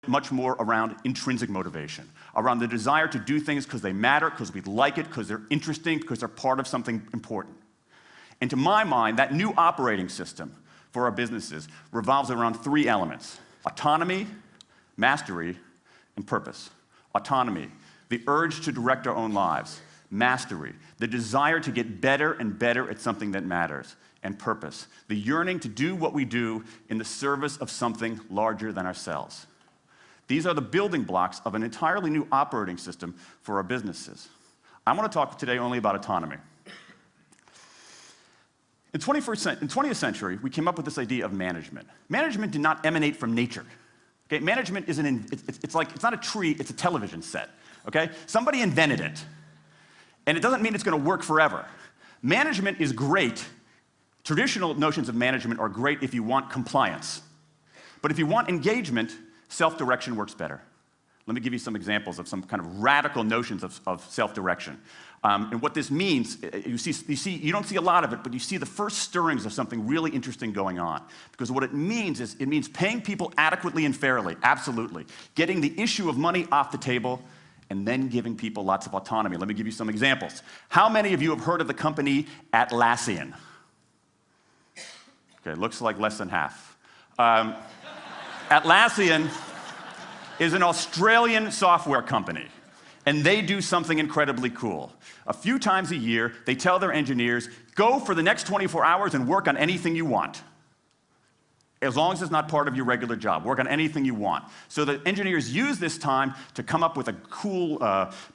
much more around intrinsic motivation, around the desire to do things because they matter, because we like it, because they're interesting, because they're part of something important. And to my mind, that new operating system for our businesses revolves around three elements: autonomy, mastery, and purpose. Autonomy, the urge to direct our own lives. Mastery, the desire to get better and better at something that matters. And purpose, the yearning to do what we do in the service of something larger than ourselves. These are the building blocks of an entirely new operating system for our businesses. I want to talk today only about autonomy. In the 20th century, we came up with this idea of management. Management did not emanate from nature. Okay? Management isn't, it's not a tree, it's a television set. Okay? Somebody invented it. And it doesn't mean it's going to work forever. Management is great. Traditional notions of management are great if you want compliance. But if you want engagement, self-direction works better. Let me give you some examples of some kind of radical notions of self-direction. And what this means, you don't see a lot of it, but you see the first stirrings of something really interesting going on. Because what it means is, it means paying people adequately and fairly, absolutely. Getting the issue of money off the table, and then giving people lots of autonomy. Let me give you some examples. How many of you have heard of the company Atlassian? Okay, looks like less than half. Atlassian is an Australian software company, and they do something incredibly cool. A few times a year, they tell their engineers, go for the next 24 hours and work on anything you want. As long as it's not part of your regular job, work on anything you want. So the engineers use this time to come up with a cool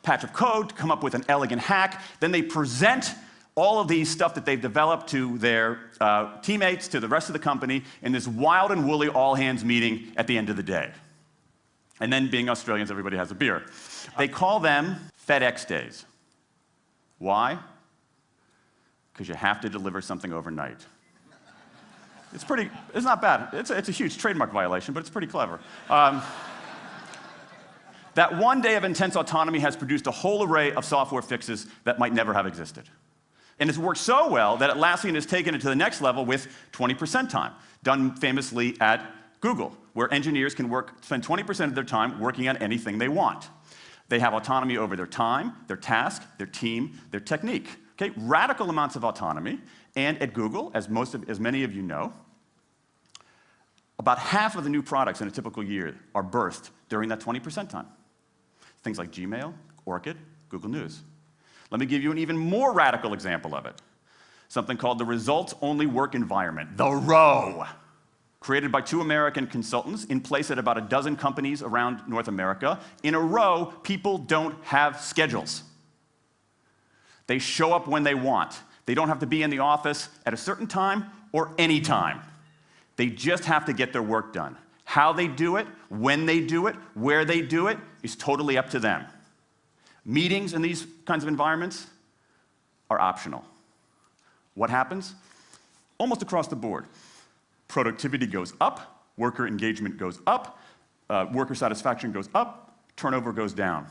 patch of code, to come up with an elegant hack. Then they present all of these stuff that they've developed to their teammates, to the rest of the company, in this wild and woolly all-hands meeting at the end of the day. And then, being Australians, everybody has a beer. They call them FedEx days. Why? Because you have to deliver something overnight. It's not bad. It's a huge trademark violation, but it's pretty clever. That one day of intense autonomy has produced a whole array of software fixes that might never have existed. And it's worked so well that Atlassian has taken it to the next level with 20% time, done famously at Google, where engineers can spend 20% of their time working on anything they want. They have autonomy over their time, their task, their team, their technique. Okay? Radical amounts of autonomy. And at Google, as many of you know, about half of the new products in a typical year are birthed during that 20% time. Things like Gmail, Orchid, Google News. Let me give you an even more radical example of it. Something called the results-only work environment, the ROW, created by two American consultants in place at about a dozen companies around North America. In a ROW, people don't have schedules. They show up when they want. They don't have to be in the office at a certain time or any time. They just have to get their work done. How they do it, when they do it, where they do it, is totally up to them. Meetings in these kinds of environments are optional. What happens? Almost across the board. Productivity goes up, worker engagement goes up, worker satisfaction goes up, turnover goes down.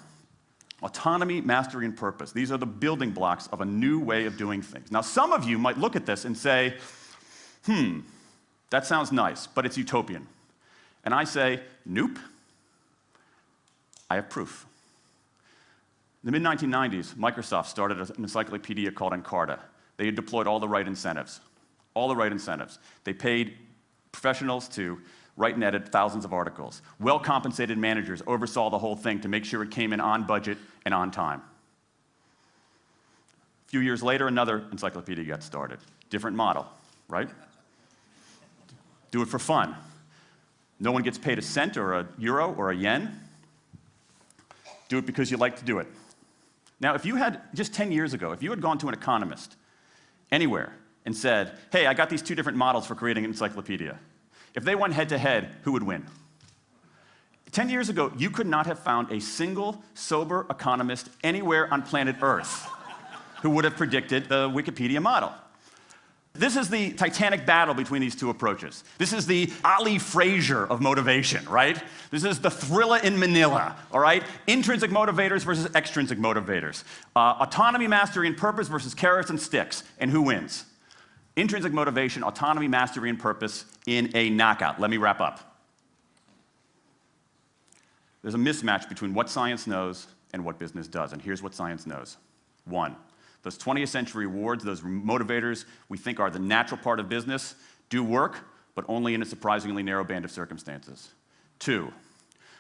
Autonomy, mastery, and purpose. These are the building blocks of a new way of doing things. Now, some of you might look at this and say, that sounds nice, but it's utopian. And I say, nope. I have proof. In the mid-1990s, Microsoft started an encyclopedia called Encarta. They had deployed all the right incentives. All the right incentives. They paid professionals to write and edit thousands of articles. Well-compensated managers oversaw the whole thing to make sure it came in on budget and on time. A few years later, another encyclopedia got started. Different model, right? Do it for fun. No one gets paid a cent or a euro or a yen. Do it because you like to do it. Now, if you had, just 10 years ago, if you had gone to an economist anywhere and said, hey, I got these two different models for creating an encyclopedia, if they went head-to-head, who would win? 10 years ago, you could not have found a single sober economist anywhere on planet Earth who would have predicted the Wikipedia model. This is the titanic battle between these two approaches. This is the Ali Frazier of motivation, right? This is the thriller in Manila, all right? Intrinsic motivators versus extrinsic motivators. Autonomy, mastery, and purpose versus carrots and sticks. And who wins? Intrinsic motivation, autonomy, mastery, and purpose in a knockout. Let me wrap up. there's a mismatch between what science knows and what business does. And here's what science knows. One, those 20th century rewards, those motivators we think are the natural part of business, do work, but only in a surprisingly narrow band of circumstances. Two,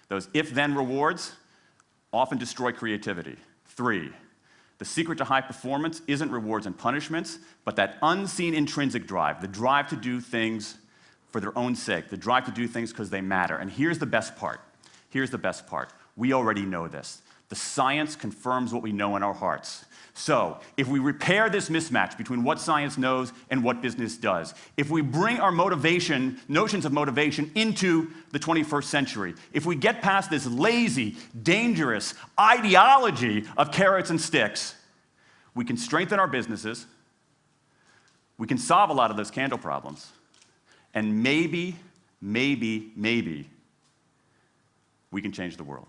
those if-then rewards often destroy creativity. Three, the secret to high performance isn't rewards and punishments, but that unseen intrinsic drive, the drive to do things for their own sake, the drive to do things because they matter. And here's the best part. Here's the best part. We already know this. The science confirms what we know in our hearts. So, if we repair this mismatch between what science knows and what business does, if we bring our motivation, notions of motivation, into the 21st century, if we get past this lazy, dangerous ideology of carrots and sticks, we can strengthen our businesses, we can solve a lot of those candle problems, and maybe, we can change the world.